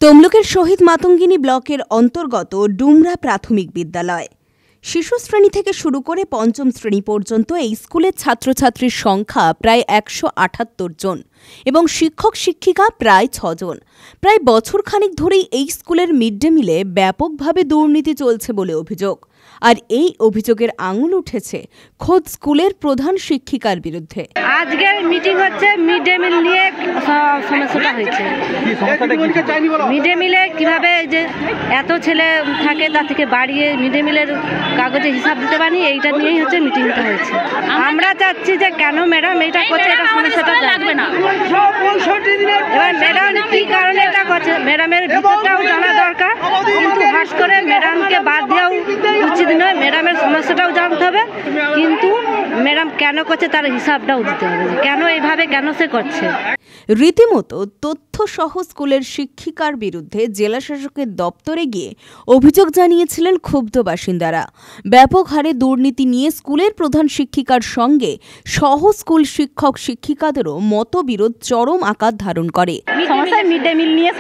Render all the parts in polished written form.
তমলুকের শহীদ মাতঙ্গিনী ব্লকের অন্তর্গত ডুমরা প্রাথমিক বিদ্যালয় শিশু শ্রেণী থেকে শুরু করে পঞ্চম শ্রেণী পর্যন্ত এই স্কুলের ছাত্রছাত্রীর সংখ্যা প্রায় ১৭৮ জন এবং শিক্ষক শিক্ষিকা প্রায় ৬ জন। প্রায় বছরখানেক ধরেই এই স্কুলের মিড ডে মিলে ব্যাপকভাবে দুর্নীতি চলছে বলে অভিযোগ। আর এই অভিযোগের আঙুল উঠেছে খোদ স্কুলের প্রধান শিক্ষিকার বিরুদ্ধে। আজকে মিটিং হচ্ছে মিড ডে মিল নিয়ে সমস্যাটা হয়েছে। মিড ডে মিলে কিভাবে যে এত ছেলে থাকে তার থেকে বাড়িয়ে মিড ডে মিলের কাগজে হিসাব দিতে পারি, এইটা নিয়েই হচ্ছে মিটিংটা হয়েছে। আমরা চাচ্ছি যে কেন ম্যাডাম এটা করছে, এটা সমস্যাটা লাগবে না। এবার ম্যাডাম কি কারণে এটা করছে ম্যাডামের ভিতরটাও জানা দরকার, কিন্তু হাস করে ম্যাডামকে বাদ দেওয়াও উচিত নয়। ম্যাডামের সমস্যাটাও জানতে হবে, কিন্তু ম্যাডাম কেন করছে তার হিসাবটাও দিতে হবে, কেন এইভাবে কেন সে করছে। রীতিমতো তথ্য সহ স্কুলের শিক্ষিকার বিরুদ্ধে জেলা শাসকের দপ্তরে গিয়ে অভিযোগ জানিয়েছিলেন ক্ষুব্ধ বাসিন্দারা। ব্যাপক হারে দুর্নীতি নিয়ে স্কুলের প্রধান শিক্ষিকার সঙ্গে সহ স্কুল শিক্ষক শিক্ষিকাদেরও মতবিরোধ চরম আকার ধারণ করে। সমস্যা মিড ডে মিল নিয়ে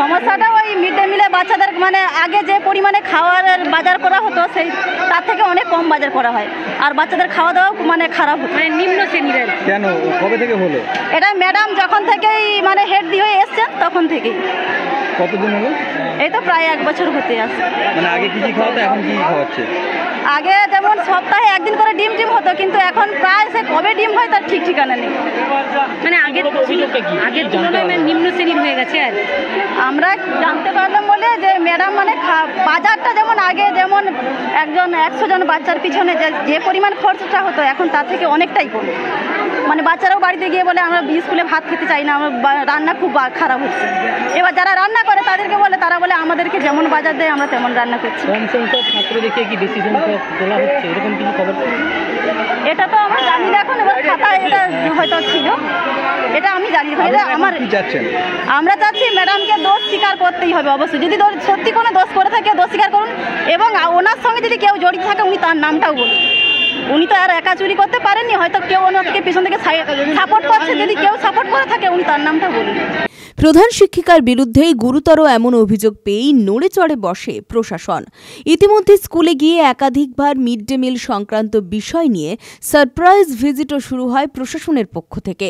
সমস্যাটা ওই মিড ডে মিলে বাচ্চাদের মানে আগে যে পরিমাণে খাওয়ার বাজার করা হতো সেই তার থেকে অনেক কম বাজার করা হয়, আর বাচ্চাদের খাওয়া দাওয়া মানে খারাপ হতো, মানে নিম্ন শ্রেণীর। কেন, কবে থেকে হলো এটা? ম্যাডাম যখন থেকেই মানে হেড দিয়ে হয়ে এসছেন তখন থেকেই। কতদিন হলো? এই তো প্রায় 1 বছর হতে আসছে। মানে আগে কি খাওয়াতো, এখন কি খাওয়াচ্ছে? আগে যেমন সপ্তাহে একদিন করে ডিম হতো, কিন্তু এখন প্রায় সে কবে ডিম হয় তার ঠিক ঠিকানা নেই। মানে আগের তুলনায় নিম্ন শ্রেণীর হয়ে গেছে। আর আমরা জানতে পারলাম বলে যে ম্যাডাম মানে বাজারটা যেমন আগে যেমন 100 জন বাচ্চার পিছনে যে পরিমাণ খরচটা হতো এখন তার থেকে অনেকটাই কম। মানে বাচ্চারাও বাড়িতে গিয়ে বলে আমরা স্কুলে ভাত খেতে চাই না, আমার রান্না খুব খারাপ হচ্ছে। এবার যারা রান্না করে তাদেরকে বলে, তারা বলে আমাদেরকে যেমন বাজার দেয় আমরা তেমন রান্না করছি। এটা তো আমরা জানি না এখন, এবার খাতায় এটা হয়তো ছিল, এটা আমি জানি না। আমরা চাচ্ছি ম্যাডামকে দোষ স্বীকার করতেই হবে অবশ্যই। যদি সত্যি কোনো দোষ করে থাকে দোষ স্বীকার করুন, এবং ওনার সঙ্গে যদি কেউ জড়িত থাকে উনি তার নামটাও বলুন। উনি তো আর একা চুরি করতে পারেননি, হয়তো কেউ ওনাকে পিছন থেকে সাপোর্ট করছে, যদি কেউ সাপোর্ট করে থাকে উনি তার নামটা বলুন। প্রধান শিক্ষিকার বিরুদ্ধেই গুরুতর এমন অভিযোগ পেয়েই নড়ে চড়ে বসে প্রশাসন। ইতিমধ্যে স্কুলে গিয়ে একাধিকবার মিড ডে মিল সংক্রান্ত বিষয় নিয়ে সারপ্রাইজ ভিজিটও শুরু হয় প্রশাসনের পক্ষ থেকে।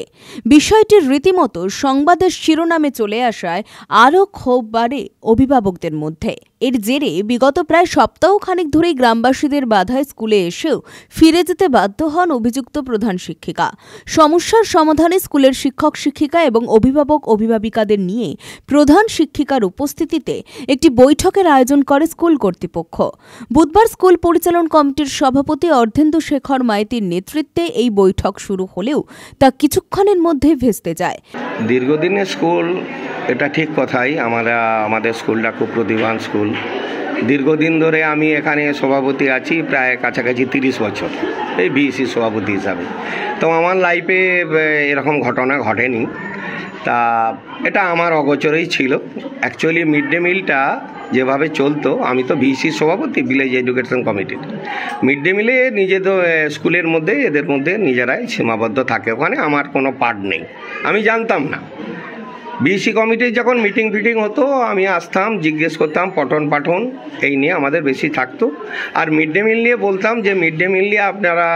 বিষয়টির রীতিমতো সংবাদের শিরোনামে চলে আসায় আরও ক্ষোভ বাড়ে অভিভাবকদের মধ্যে। এর জেরে বিগত প্রায় সপ্তাহখানেক ধরেই গ্রামবাসীদের বাধায় স্কুলে এসেও ফিরে যেতে বাধ্য হন অভিযুক্ত প্রধান শিক্ষিকা। সমস্যার সমাধানে স্কুলের শিক্ষক শিক্ষিকা এবং অভিভাবক অভিভাবিকাদের নিয়ে প্রধান শিক্ষিকার উপস্থিতিতে একটি বৈঠকের আয়োজন করে স্কুল কর্তৃপক্ষ। বুধবার স্কুল পরিচালন কমিটির সভাপতি অর্ধেন্দু শেখর মাইতির নেতৃত্বে এই বৈঠক শুরু হলেও তা কিছুক্ষণের মধ্যে ভেস্তে যায়। দীর্ঘদিনের স্কুল, এটা ঠিক কথাই। আমাদের স্কুলটা খুব প্রতিভান স্কুল। দীর্ঘদিন ধরে আমি এখানে সভাপতি আছি, প্রায় কাছাকাছি 30 বছর এই ভিসি সভাপতি হিসাবে। তো আমার লাইফে এরকম ঘটনা ঘটেনি, তা এটা আমার অগোচরেই ছিল। অ্যাকচুয়ালি মিড ডে মিলটা যেভাবে চলতো, আমি তো ভিসি সভাপতি ভিলেজ এডুকেশন কমিটির। মিড ডে মিলে নিজেদের স্কুলের মধ্যে এদের মধ্যে নিজেরাই সীমাবদ্ধ থাকে, ওখানে আমার কোনো পার্ট নেই, আমি জানতাম না। বিসি কমিটির যখন মিটিং হতো আমি আসতাম, জিজ্ঞেস করতাম পঠন পাঠন এই নিয়ে আমাদের বেশি থাকতো। আর মিড ডে মিল নিয়ে বলতাম যে মিড ডে মিল নিয়ে আপনারা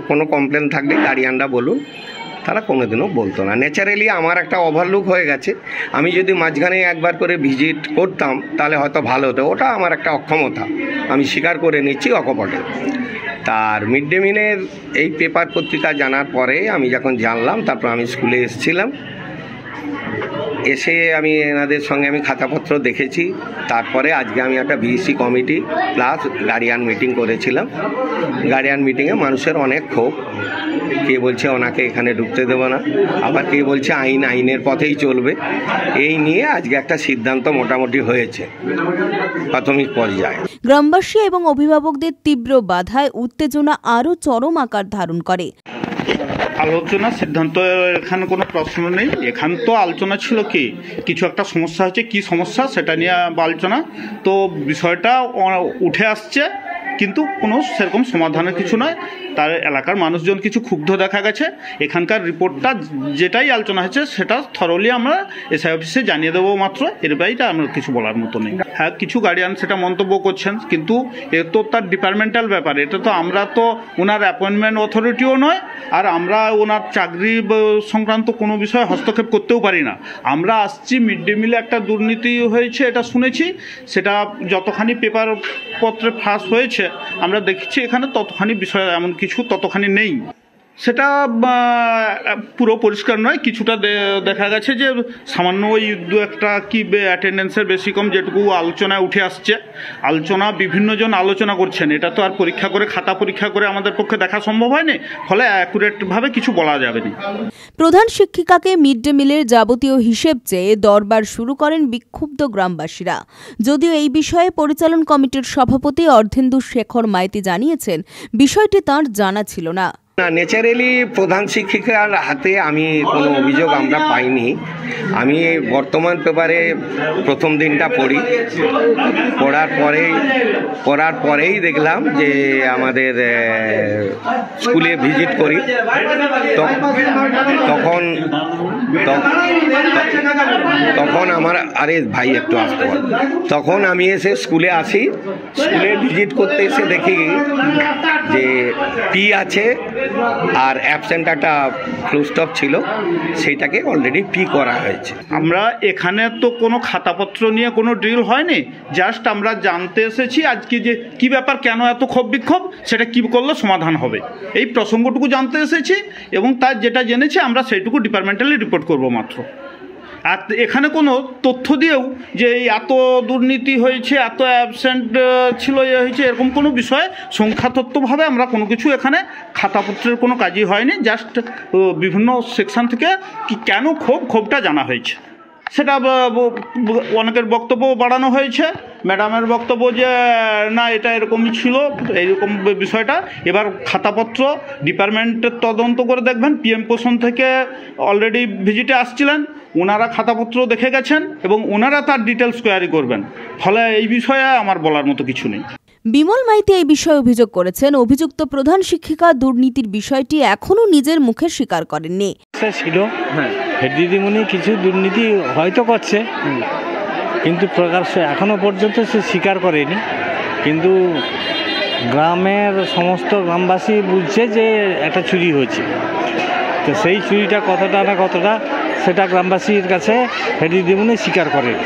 কোনো কমপ্লেন থাকলে গার্ডিয়ানরা বলুন। তারা কোনোদিনও বলতো না। ন্যাচারালি আমার একটা ওভারলুক হয়ে গেছে। আমি যদি মাঝখানে একবার করে ভিজিট করতাম তাহলে হয়তো ভালো হতো। ওটা আমার একটা অক্ষমতা, আমি স্বীকার করে নিচ্ছি অকপটে। তার মিড ডে মিলের এই পেপার পত্রিকা জানার পরে আমি যখন জানলাম, তারপর আমি স্কুলে এসেছিলাম। এসে আমি এনাদের সঙ্গে আমি খাতাপত্র দেখেছি। তারপরে আজকে আমি একটা VC committee plus guardian meeting করেছিলাম। গার্ডিয়ান মিটিংয়ে মানুষের অনেক ক্ষোভ। কে বলছে ওনাকে এখানে ঢুকতে দেবো না, আবার কে বলছে আইনের পথেই চলবে। এই নিয়ে আজকে একটা সিদ্ধান্ত মোটামুটি হয়েছে প্রাথমিক পর্যায়ে। গ্রামবাসী এবং অভিভাবকদের তীব্র বাধায় উত্তেজনা আরও চরম আকার ধারণ করে। আলোচনা সিদ্ধান্ত এখানে কোনো প্রশ্ন নেই। এখান তো আলোচনা ছিল কি কিছু একটা সমস্যা হচ্ছে, কি সমস্যা সেটা নিয়ে আলোচনা। তো বিষয়টা উঠে আসছে কিন্তু কোনো সেরকম সমাধানের কিছু নয়। তার এলাকার মানুষজন কিছু ক্ষুব্ধ দেখা গেছে। এখানকার রিপোর্টটা যেটাই আলোচনা হয়েছে সেটা থরলি আমরা এসআই অফিসে জানিয়ে দেবো মাত্র, এর বাইরে আমরা কিছু বলার মতো নেই। হ্যাঁ, কিছু গার্ডিয়ান সেটা মন্তব্য করছেন, কিন্তু এ তো তার ডিপার্টমেন্টাল ব্যাপার। এটা তো আমরা তো ওনার অ্যাপয়েন্টমেন্ট অথরিটিও নয়, আর আমরা ওনার চাকরি সংক্রান্ত কোনো বিষয়ে হস্তক্ষেপ করতেও পারি না। আমরা আসছি মিড ডে মিলে একটা দুর্নীতি হয়েছে এটা শুনেছি, সেটা যতখানি পেপার পত্রে ফাঁস হয়েছে আমরা দেখছি, এখানে ততখানি বিষয় এমন কিছু ততখানি নেই। সেটা পুরো পরিষ্কার নয়, কিছুটা দেখা গেছে যে সামান্য ওই দু একটা কি অ্যাটেন্ডেন্সের বেশি কম যেটুকু আলোচনায় উঠে আসছে। আলোচনা বিভিন্নজন আলোচনা করছেন, এটা তো আর পরীক্ষা করে খাতা পরীক্ষা করে আমাদের পক্ষে দেখা সম্ভব হয়নি, ফলে অ্যাকুরেটভাবে কিছু বলা যাবে না। প্রধান শিক্ষিকাকে মিড ডে মিলের যাবতীয় হিসেব চেয়ে দরবার শুরু করেন বিক্ষুব্ধ গ্রামবাসীরা। যদিও এই বিষয়ে পরিচালন কমিটির সভাপতি অর্ধেন্দু শেখর মাইতি জানিয়েছেন বিষয়টি তাঁর জানা ছিল না। ন্যাচারালি প্রধান শিক্ষিকার হাতে আমি কোনো অভিযোগ আমরা পাইনি। আমি বর্তমান পেপারে প্রথম দিনটা পড়ি, পড়ার পরেই দেখলাম যে আমাদের স্কুলে ভিজিট করি, তখন আমার ভাই একটু আসতে পারে, তখন আমি এসে স্কুলে আসি। স্কুলে ভিজিট করতে এসে দেখি যে পি আছে আর অ্যাবসেন্ট একটা ফুল স্টপ ছিল, সেইটাকে অলরেডি পি করা হয়েছে। আমরা এখানে তো কোনো খাতাপত্র নিয়ে কোনো ড্রিল হয়নি, জাস্ট আমরা জানতে এসেছি আজকে যে কি ব্যাপার, কেন এত ক্ষোভ বিক্ষোভ, সেটা কি করলে সমাধান হবে, এই প্রসঙ্গটুকু জানতে এসেছি এবং তার যেটা জেনেছি আমরা সেইটুকু ডিপার্টমেন্টালি রিপোর্ট করব মাত্র। আর এখানে কোনো তথ্য দিয়েও যে এত দুর্নীতি হয়েছে, এত অ্যাবসেন্ট ছিল, হয়েছে, এরকম কোনো বিষয়ে সংখ্যাতত্ত্বভাবে আমরা কোনো কিছু এখানে খাতাপত্রের কোনো কাজই হয়নি। জাস্ট বিভিন্ন সেকশন থেকে কি কেন ক্ষোভটা জানা হয়েছে, সেটা অনেকের বক্তব্য বাড়ানো হয়েছে। ম্যাডামের বক্তব্য যে না এটা এরকমই ছিল, এইরকম বিষয়টা। এবার খাতাপত্র ডিপার্টমেন্টের তদন্ত করে দেখবেন, পিএম পোষণ থেকে অলরেডি ভিজিটে আসছিলেন, ওনারা খাতাপত্র দেখে গেছেন এবং ওনারা তার ডিটেলস কোয়ারি করবেন। ফলে এই বিষয়ে আমার বলার মতো কিছু নেই। বিমল মাইতি এই বিষয়ে অভিযোগ করেছেন, অভিযুক্ত প্রধান শিক্ষিকা দুর্নীতির বিষয়টি এখনও নিজের মুখে স্বীকার করেননি। ছিল হেড দিদিমণি কিছু দুর্নীতি হয়তো করছে, কিন্তু প্রকাশ্যে এখনো পর্যন্ত সে স্বীকার করেনি। কিন্তু গ্রামের সমস্ত গ্রামবাসী বুঝছে যে একটা চুরি হয়েছে, তো সেই চুরিটা কতটা না কতটা সেটা গ্রামবাসীর কাছে হেড দিদিমণি স্বীকার করেনি।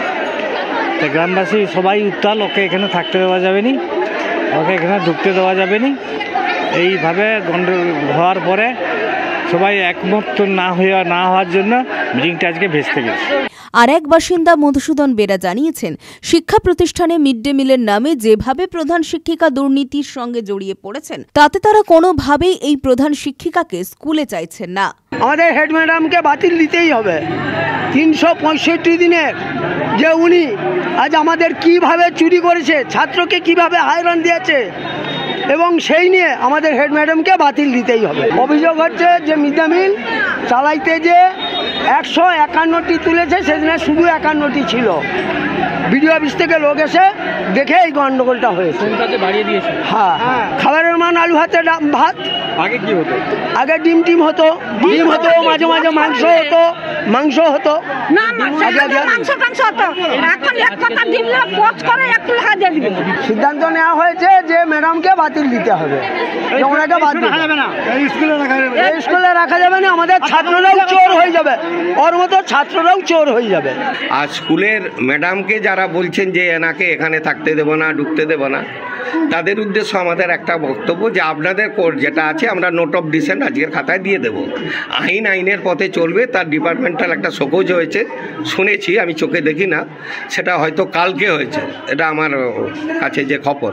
তো গ্রামবাসী সবাই উত্তাল, ওকে এখানে থাকতে দেওয়া যাবে না, ওকে এখানে ঢুকতে দেওয়া যাবে না। এইভাবে গন্ডগোল হওয়ার পরে সবাই একমত না হওয়ার জন্য মিটিংটা আজকে ভেস্তে গেছে। আর এক বাসিন্দা মধুসূদন বেরা জানিয়েছেন, শিক্ষা প্রতিষ্ঠানে মিড ডে মিলের নামে যেভাবে প্রধান শিক্ষিকা দুর্নীতির সঙ্গে জড়িয়ে পড়েছেন, তাতে তারা কোনোভাবেই এই প্রধান শিক্ষিকাকে স্কুলে চাইছেন না। আমাদের হেড ম্যাডামকে বাতিল দিতেই হবে। 365 দিনের যে উনি আজ আমাদের কিভাবে চুরি করেছে, ছাত্রকে কিভাবে হয়রান দিয়েছে, এবং সেই নিয়ে আমাদের হেড ম্যাডামকে বাতিল দিতেই হবে। অভিযোগ হচ্ছে যে মিড ডে মিল চালাইতে যে 151টি তুলেছে, সেদিনে শুধু 51টি ছিল। বিডিও অফিস থেকে লোক এসে দেখে এই গন্ডগোলটা হয়েছে। হ্যাঁ, খাবারের মান আলু ভাতে ভাত। আগে কি হতো? আগে ডিম হতো, মাঝে মাঝে মাংস হতো। সিদ্ধান্ত নেওয়া হয়েছে যে ম্যাডামকে বাতিল দিতে হবে, ওনাকে বাতিল স্কুলে রাখা যাবে না। আমাদের ছাত্ররাও চোর হয়ে যাবে, ওর মতো ছাত্ররাও চোর হয়ে যাবে। আর স্কুলের ম্যাডামকে যারা বলছেন যে এনাকে এখানে থাকতে দেব না, ঢুকতে দেব না, তাদের উদ্দেশ্য আমাদের একটা বক্তব্য যে আপনাদের কোড যেটা আছে আমরা নোট অফ ডিসেন্ট আজকের খাতায় দিয়ে দেব। আইনের পথে চলবে, তার ডিপার্টমেন্টাল একটা শোকজ হয়েছে শুনেছি, আমি চোখে দেখি না, সেটা হয়তো কালকে হয়েছে, এটা আমার কাছে যে খবর।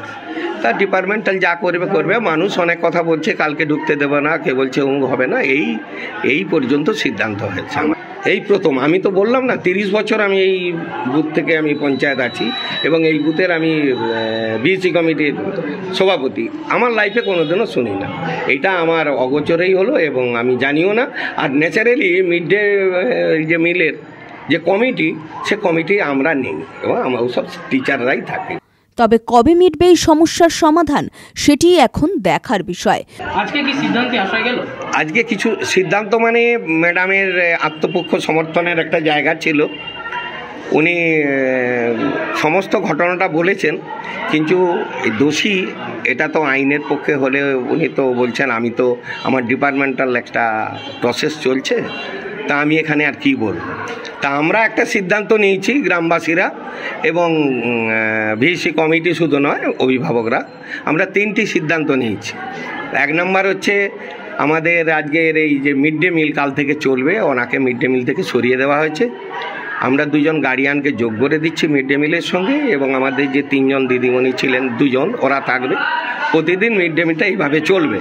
তার ডিপার্টমেন্টাল যা করবে। মানুষ অনেক কথা বলছে, কালকে ঢুকতে দেবে না, কে বলছে হবে না, এই পর্যন্ত সিদ্ধান্ত হয়েছে। এই প্রথম, আমি তো বললাম না 30 বছর আমি এই বুথ থেকে আমি পঞ্চায়েত আছি এবং এই বুথের আমি বিএসসি কমিটির সভাপতি। আমার লাইফে কোনোদিনও শুনি না, এটা আমার অগোচরেই হলো এবং আমি জানিও না। আর ন্যাচারালি মিড ডে যে মিলের যে কমিটি, সে কমিটি আমরা নেই এবং আমরা সব টিচাররাই থাকে। তবে কবে মিটবে এই সমস্যার সমাধান সেটি এখন দেখার বিষয়। আজকে কি সিদ্ধান্তে আসা গেল? আজকে কিছু সিদ্ধান্ত মানে ম্যাডামের আত্মপক্ষ সমর্থনের একটা জায়গা ছিল, উনি সমস্ত ঘটনাটা বলেছেন, কিন্তু দোষী এটা তো আইনের পক্ষে হলে উনি তো বলছেন আমি তো আমার ডিপার্টমেন্টাল একটা প্রসেস চলছে, তা আমি এখানে আর কি বলব। তা আমরা একটা সিদ্ধান্ত নিয়েছি গ্রামবাসীরা এবং ভিসি কমিটি শুধু নয় অভিভাবকরা, আমরা 3টি সিদ্ধান্ত নিয়েছি। 1 নম্বর হচ্ছে আমাদের আজকের এই যে মিড ডে মিল কাল থেকে চলবে, ওনাকে মিড ডে মিল থেকে সরিয়ে দেওয়া হয়েছে। আমরা 2 জন গার্ডিয়ানকে যোগ করে দিচ্ছি মিড ডে মিলের সঙ্গে, এবং আমাদের যে 3 জন দিদিমণি ছিলেন 2 জন ওরা থাকবে। প্রতিদিন মিড ডে মিলটা এইভাবে চলবে।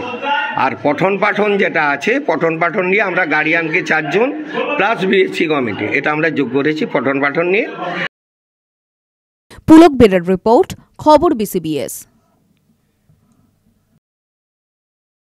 আর পঠন পাঠন যেটা আছে, পঠন পাঠন নিয়ে আমরা গার্ডিয়ানকে 4 জন প্লাস বিএসসি কমিটি, এটা আমরা যোগ করেছি পঠন পাঠন নিয়ে। পুলক বেরার রিপোর্ট, খবর BCBS।